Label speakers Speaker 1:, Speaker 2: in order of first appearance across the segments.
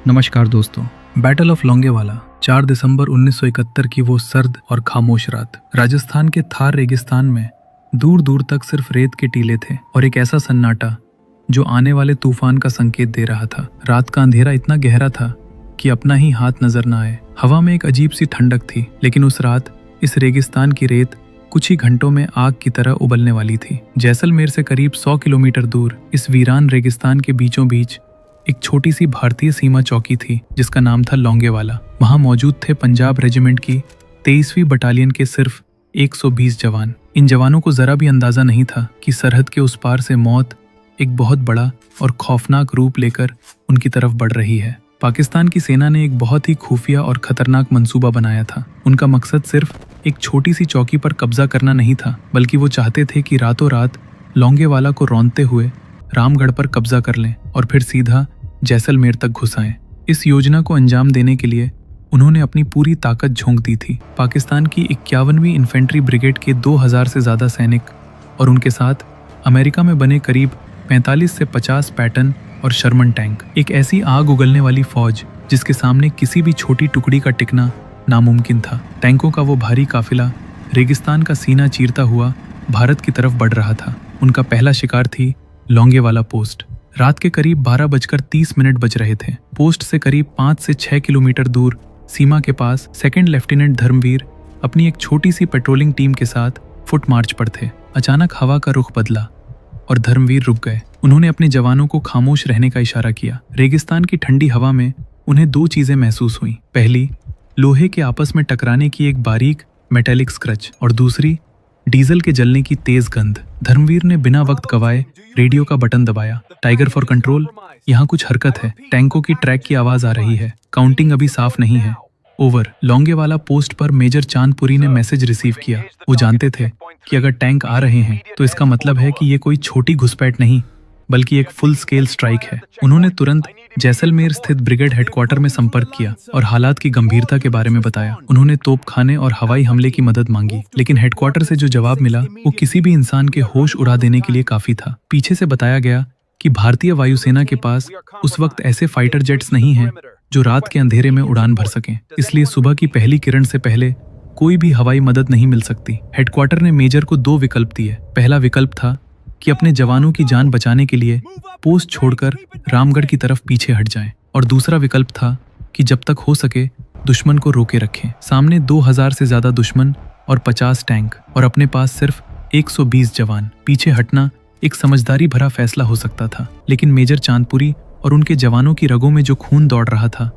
Speaker 1: नमस्कार दोस्तों। Battle of Longewala 4 दिसंबर 1971 की वो सर्द और खामोश रात। राजस्थान के थार रेगिस्तान में दूर दूर तक सिर्फ रेत के टीले थे और एक ऐसा सन्नाटा जो आने वाले तूफान का संकेत दे रहा था। रात का अंधेरा इतना गहरा था कि अपना ही हाथ नजर न आए। हवा में एक अजीब सी ठंडक थी, लेकिन उस रात इस रेगिस्तान की रेत कुछ ही घंटों में आग की तरह उबलने वाली थी। जैसलमेर से करीब 100 किलोमीटर दूर इस वीरान रेगिस्तान के बीचों बीच एक छोटी सी भारतीय सीमा चौकी थी जिसका नाम था लोंगेवाला। वहां मौजूद थे पंजाब रेजिमेंट की 23वीं बटालियन के सिर्फ 120 जवान। इन जवानों को जरा भी अंदाजा नहीं था कि सरहद के उस पार से मौत एक बहुत बड़ा और खौफनाक रूप लेकर उनकी तरफ बढ़ रही है। पाकिस्तान की सेना ने एक बहुत ही खुफिया और खतरनाक मंसूबा बनाया था। उनका मकसद सिर्फ एक छोटी सी चौकी पर कब्जा करना नहीं था, बल्कि वो चाहते थे कि रातों रात लोंगेवाला को रौंदते हुए रामगढ़ पर कब्जा कर लें और फिर सीधा जैसलमेर तक घुस आएं। इस योजना को अंजाम देने के लिए उन्होंने अपनी पूरी ताकत झोंक दी थी। पाकिस्तान की 51वीं इन्फेंट्री ब्रिगेड के 2000 से ज्यादा सैनिक और उनके साथ अमेरिका में बने करीब 45 से 50 पैटर्न और शर्मन टैंक। एक ऐसी आग उगलने वाली फौज जिसके सामने किसी भी छोटी टुकड़ी का टिकना नामुमकिन था। टैंकों का वो भारी काफिला रेगिस्तान का सीना चीरता हुआ भारत की तरफ बढ़ रहा था। उनका पहला शिकार थी लोंगेवाला पोस्ट। रात के करीब 12:30 बज रहे थे। पोस्ट से करीब 5 से 6 किलोमीटर दूर सीमा के पास सेकंड लेफ्टिनेंट धर्मवीर अपनी एक छोटी सी पेट्रोलिंग टीम के साथ फुट मार्च पर थे। अचानक हवा का रुख बदला और धर्मवीर रुक गए। उन्होंने अपने जवानों को खामोश रहने का इशारा किया। रेगिस्तान की ठंडी हवा में उन्हें दो चीजें महसूस हुई। पहली, लोहे के आपस में टकराने की एक बारीक मेटेलिक स्क्रच, और दूसरी, डीजल के जलने की तेज गंध। धर्मवीर ने बिना वक्त गवाए रेडियो का बटन दबाया। टाइगर फॉर कंट्रोल, यहाँ कुछ हरकत है। टैंकों की ट्रैक की आवाज आ रही है। काउंटिंग अभी साफ नहीं है। ओवर। लोंगेवाला पोस्ट पर मेजर चांदपुरी ने मैसेज रिसीव किया। वो जानते थे कि अगर टैंक आ रहे हैं तो इसका मतलब है कि ये कोई छोटी घुसपैठ नहीं बल्कि एक फुल स्केल स्ट्राइक है। उन्होंने तुरंत जैसलमेर स्थित ब्रिगेड हेडक्वार्टर में संपर्क किया और हालात की गंभीरता के बारे में बताया। उन्होंने तोपखाने और हवाई हमले की मदद मांगी, लेकिन हेडक्वार्टर से जो जवाब मिला वो किसी भी इंसान के होश उड़ा देने के लिए काफी था। पीछे से बताया गया कि भारतीय वायुसेना के पास उस वक्त ऐसे फाइटर जेट्स नहीं हैं जो रात के अंधेरे में उड़ान भर सकें, इसलिए सुबह की पहली किरण से पहले कोई भी हवाई मदद नहीं मिल सकती। हेडक्वार्टर ने मेजर को दो विकल्प दिए। पहला विकल्प था कि अपने जवानों की जान बचाने के लिए पोस्ट छोड़कर रामगढ़ की तरफ पीछे हट जाएं, और दूसरा विकल्प था कि जब तक हो सके दुश्मन को रोके रखें। सामने 2000 से ज्यादा दुश्मन और 50 टैंक और अपने पास सिर्फ 120 जवान। पीछे हटना एक समझदारी भरा फैसला हो सकता था, लेकिन मेजर चांदपुरी और उनके जवानों की रगों में जो खून दौड़ रहा था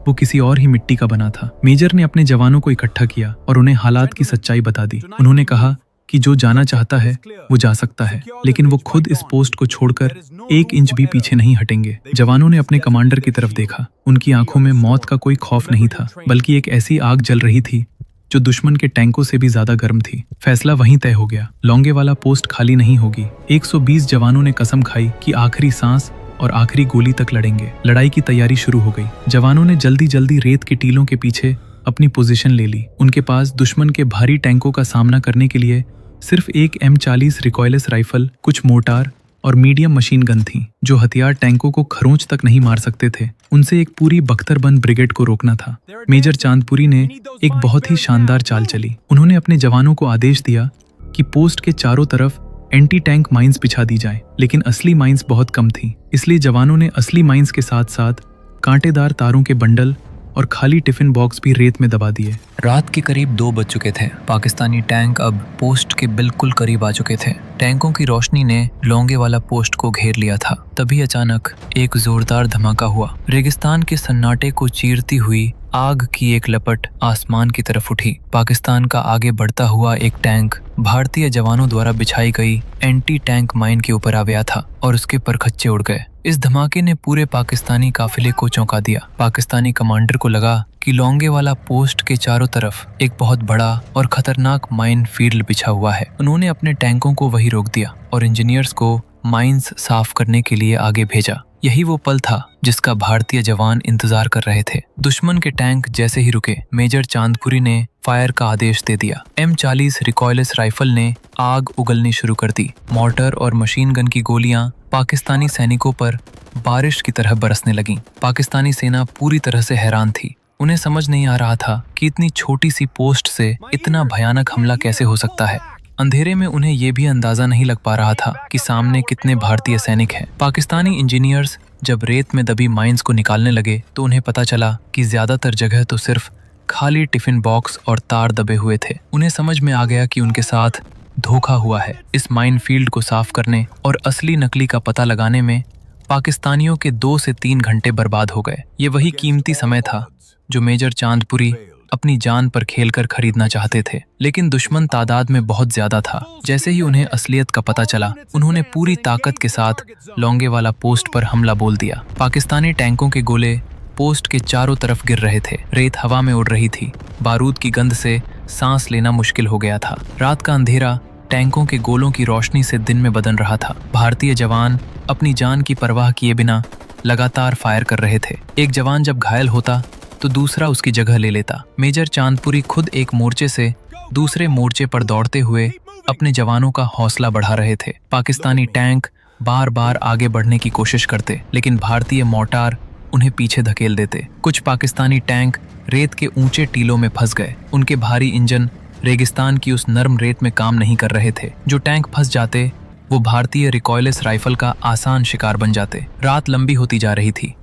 Speaker 1: वो किसी और ही मिट्टी का बना था। मेजर ने अपने जवानों को इकट्ठा किया और उन्हें हालात की सच्चाई बता दी। उन्होंने कहा कि जो जाना चाहता है वो जा सकता है, लेकिन वो खुद इस पोस्ट को छोड़कर 1 इंच भी पीछे नहीं हटेंगे। जवानों ने अपने कमांडर की तरफ देखा। उनकी आंखों में मौत का कोई खौफ नहीं था, बल्कि एक ऐसी आग जल रही थी जो दुश्मन के टैंकों से भी ज्यादा गर्म थी। फैसला वहीं तय हो गया। लोंगेवाला पोस्ट खाली नहीं होगी। 120 जवानों ने कसम खाई कि आखिरी सांस और आखिरी गोली तक लड़ेंगे। लड़ाई की तैयारी शुरू हो गई। जवानों ने जल्दी जल्दी रेत के टीलों के पीछे अपनी पोजीशन ले ली। उनके पास दुश्मन के भारी टैंकों का सामना करने के लिए सिर्फ एक M40 रिकॉयलेस राइफल, कुछ मोर्टार और मीडियम मशीन गन थी। जो हथियार टैंकों को खरोंच तक नहीं मार सकते थे। उनसे एक पूरी बख्तरबंद ब्रिगेड को रोकना था। मेजर चांदपुरी ने एक बहुत ही शानदार चाल चली। उन्होंने अपने जवानों को आदेश दिया कि पोस्ट के चारों तरफ एंटी टैंक माइंस बिछा दी जाए, लेकिन असली माइंस बहुत कम थी। इसलिए जवानों ने असली माइंस के साथ साथ कांटेदार तारों के बंडल और खाली टिफिन बॉक्स भी रेत में दबा दिए।
Speaker 2: रात के करीब 2 बज चुके थे। पाकिस्तानी टैंक अब पोस्ट के बिल्कुल करीब आ चुके थे। टैंकों की रोशनी ने लोंगेवाला पोस्ट को घेर लिया था। तभी अचानक एक जोरदार धमाका हुआ। रेगिस्तान के सन्नाटे को चीरती हुई आग की एक लपट आसमान की तरफ उठी। पाकिस्तान का आगे बढ़ता हुआ एक टैंक भारतीय जवानों द्वारा बिछाई गई एंटी टैंक माइन के ऊपर आ गया था और उसके परखच्चे उड़ गए। इस धमाके ने पूरे पाकिस्तानी काफिले को चौंका दिया। पाकिस्तानी कमांडर को लगा कि लोंगेवाला पोस्ट के चारों तरफ एक बहुत बड़ा और खतरनाक माइन फील्ड बिछा हुआ है। उन्होंने अपने टैंकों को वहीं रोक दिया और इंजीनियर्स को माइंस साफ करने के लिए आगे भेजा। यही वो पल था जिसका भारतीय जवान इंतजार कर रहे थे। दुश्मन के टैंक जैसे ही रुके, मेजर चांदपुरी ने फायर का आदेश दे दिया। M40 रिकॉयलेस राइफल ने आग उगलनी शुरू कर दी। मॉर्टर और मशीन गन की गोलियां पाकिस्तानी सैनिकों पर बारिश की तरह बरसने लगीं। पाकिस्तानी सेना पूरी तरह से हैरान थी। उन्हें समझ नहीं आ रहा था कि इतनी छोटी सी पोस्ट से इतना भयानक हमला कैसे हो सकता है। अंधेरे में उन्हें ये भी अंदाजा नहीं लग पा रहा था कि सामने कितने भारतीय सैनिक हैं। पाकिस्तानी इंजीनियर्स जब रेत में दबी माइंस को निकालने लगे तो उन्हें पता चला कि ज्यादातर जगह तो सिर्फ खाली टिफिन बॉक्स और तार दबे हुए थे। उन्हें समझ में आ गया कि उनके साथ धोखा हुआ है। इस माइन फील्ड को साफ करने और असली नकली का पता लगाने में पाकिस्तानियों के 2 से 3 घंटे बर्बाद हो गए। ये वही कीमती समय था जो मेजर चांदपुरी अपनी जान पर खेलकर खरीदना चाहते थे, लेकिन दुश्मन तादाद में बहुत ज्यादा था। जैसे ही उन्हें असलियत का पता चला, उन्होंने पूरी ताकत के साथ लौंगेवाला पोस्ट पर हमला बोल दिया। पाकिस्तानी टैंकों के गोले पोस्ट के चारों तरफ गिर रहे थे। रेत हवा में उड़ रही थी। बारूद की गंध से सांस लेना मुश्किल हो गया था। रात का अंधेरा टैंकों के गोलों की रोशनी से दिन में बदल रहा था। भारतीय जवान अपनी जान की परवाह किए बिना लगातार फायर कर रहे थे। एक जवान जब घायल होता तो दूसरा उसकी जगह ले लेता। मेजर चांदपुरी खुद एक मोर्चे से दूसरे मोर्चे पर दौड़ते हुए अपने जवानों का हौसला बढ़ा रहे थे। पाकिस्तानी टैंक बार बार आगे बढ़ने की कोशिश करते, लेकिन भारतीय मोर्टार उन्हें पीछे धकेल देते। कुछ पाकिस्तानी टैंक रेत के ऊंचे टीलों में फंस गए। उनके भारी इंजन रेगिस्तान की उस नरम रेत में काम नहीं कर रहे थे। जो टैंक फंस जाते वो भारतीय रिकॉयलेस राइफल का आसान शिकार बन जाते। रात लंबी होती जा रही थी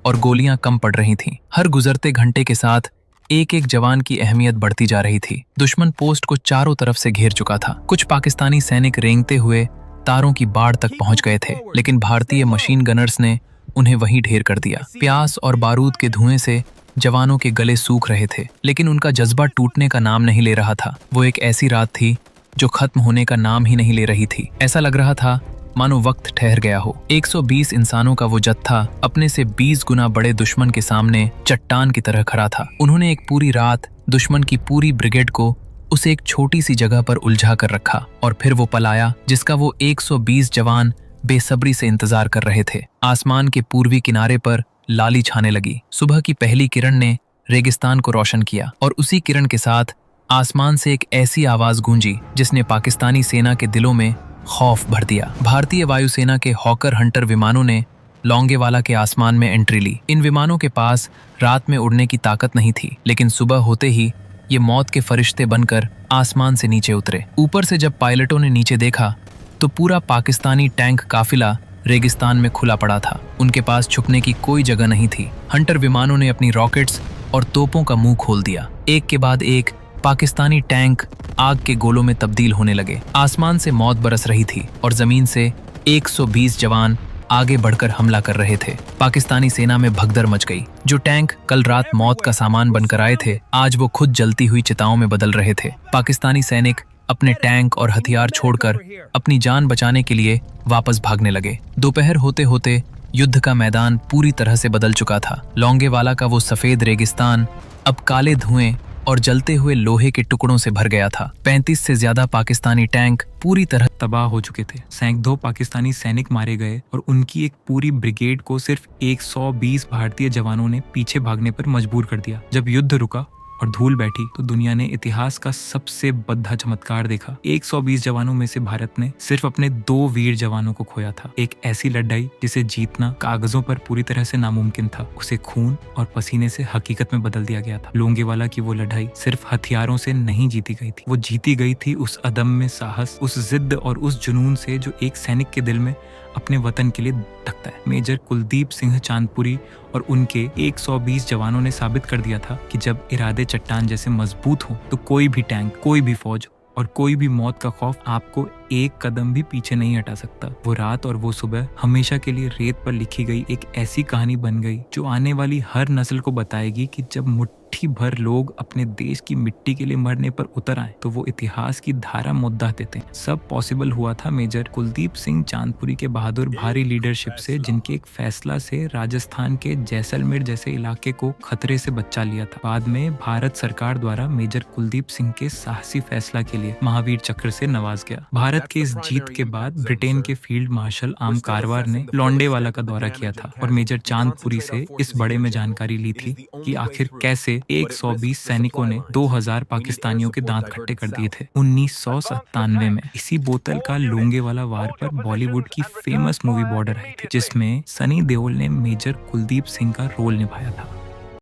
Speaker 2: और गोलियां कम पड़ रही थीं। हर गुजरते घंटे के साथ एक एक जवान की अहमियत बढ़ती जा रही थी। दुश्मन पोस्ट को चारों तरफ से घेर चुका था। कुछ पाकिस्तानी सैनिक रेंगते हुए तारों की बाढ़ तक पहुंच गए थे, लेकिन भारतीय मशीन गनर्स ने उन्हें वहीं ढेर कर दिया। प्यास और बारूद के धुएं से जवानों के गले सूख रहे थे, लेकिन उनका जज्बा टूटने का नाम नहीं ले रहा था। वो एक ऐसी रात थी जो खत्म होने का नाम ही नहीं ले रही थी। ऐसा लग रहा था मानो वक्त ठहर गया हो। 120 इंसानों का वो जत्था अपने से 20 गुना बड़े दुश्मन के सामने चट्टान की तरह खड़ा था। उन्होंने एक पूरी रात दुश्मन की पूरी ब्रिगेड को उसे एक छोटी सी जगह पर उलझा कर रखा, और फिर वो पल आया जिसका वो 120 जवान बेसब्री से इंतजार कर रहे थे। आसमान के पूर्वी किनारे पर लाली छाने लगी। सुबह की पहली किरण ने रेगिस्तान को रोशन किया, और उसी किरण के साथ आसमान से एक ऐसी आवाज गूंजी जिसने पाकिस्तानी सेना के दिलों में खौफ भर दिया। भारतीय वायुसेना के हॉकर हंटर विमानों ने लौंगेवाला के आसमान में एंट्री ली। इन विमानों के पास रात में उड़ने की ताकत नहीं थी, लेकिन सुबह होते ही ये मौत के फरिश्ते बनकर आसमान से नीचे उतरे। ऊपर से जब पायलटों ने नीचे देखा तो पूरा पाकिस्तानी टैंक काफिला रेगिस्तान में खुला पड़ा था। उनके पास छुपने की कोई जगह नहीं थी। हंटर विमानों ने अपनी रॉकेट्स और तोपों का मुंह खोल दिया। एक के बाद एक पाकिस्तानी टैंक आग के गोलों में तब्दील होने लगे। आसमान से मौत बरस रही थी और जमीन से 120 जवान आगे बढ़कर हमला कर रहे थे। पाकिस्तानी सेना में भगदड़ मच गई। जो टैंक कल रात मौत का सामान बनकर आए थे, आज वो खुद जलती हुई चिताओं में बदल रहे थे। पाकिस्तानी सैनिक अपने टैंक और हथियार छोड़कर अपनी जान बचाने के लिए वापस भागने लगे। दोपहर होते होते युद्ध का मैदान पूरी तरह से बदल चुका था। लौंगेवाला का वो सफेद रेगिस्तान अब काले धुएं और जलते हुए लोहे के टुकड़ों से भर गया था। 35 से ज्यादा पाकिस्तानी टैंक पूरी तरह तबाह हो चुके थे। सैकड़ों पाकिस्तानी सैनिक मारे गए और उनकी एक पूरी ब्रिगेड को सिर्फ 120 भारतीय जवानों ने पीछे भागने पर मजबूर कर दिया। जब युद्ध रुका और धूल बैठी तो दुनिया ने इतिहास का सबसे बड़ा चमत्कार देखा। 120 जवानों में से भारत ने सिर्फ अपने 2 वीर जवानों को खोया था। एक ऐसी लड़ाई जिसे जीतना कागजों पर पूरी तरह से नामुमकिन था, उसे खून और पसीने से हकीकत में बदल दिया गया था। लोंगेवाला की वो लड़ाई सिर्फ हथियारों से नहीं जीती गई थी, वो जीती गई थी उस अदम्य साहस, उस जिद्द और उस जुनून से जो एक सैनिक के दिल में अपने वतन के लिए धड़कता है। मेजर कुलदीप सिंह चांदपुरी और उनके 120 जवानों ने साबित कर दिया था कि जब इरादे चट्टान जैसे मजबूत हो तो कोई भी टैंक, कोई भी फौज और कोई भी मौत का खौफ आपको एक कदम भी पीछे नहीं हटा सकता। वो रात और वो सुबह हमेशा के लिए रेत पर लिखी गई एक ऐसी कहानी बन गई जो आने वाली हर नस्ल को बताएगी कि जब मुट्ठी भर लोग अपने देश की मिट्टी के लिए मरने पर उतर आए तो वो इतिहास की धारा मुद्दा देते हैं। सब पॉसिबल हुआ था मेजर कुलदीप सिंह चांदपुरी के बहादुर भारी लीडरशिप से, जिनके एक फैसला से राजस्थान के जैसलमेर जैसे इलाके को खतरे से बचा लिया था। बाद में भारत सरकार द्वारा मेजर कुलदीप सिंह के साहसी फैसला के लिए महावीर चक्र से नवाज गया। भारत
Speaker 1: भारत के इस जीत के बाद ब्रिटेन के फील्ड मार्शल आम कारवार ने लोंडेवाला का दौरा किया था और मेजर चांदपुरी से इस बड़े में जानकारी ली थी कि आखिर कैसे 120 सैनिकों ने 2000 पाकिस्तानियों के दांत खट्टे कर दिए थे। 1997 में इसी बोतल का लोंगेवाला वार पर बॉलीवुड की फेमस मूवी बॉर्डर आई थी, जिसमें सनी देओल ने मेजर कुलदीप सिंह का रोल निभाया था।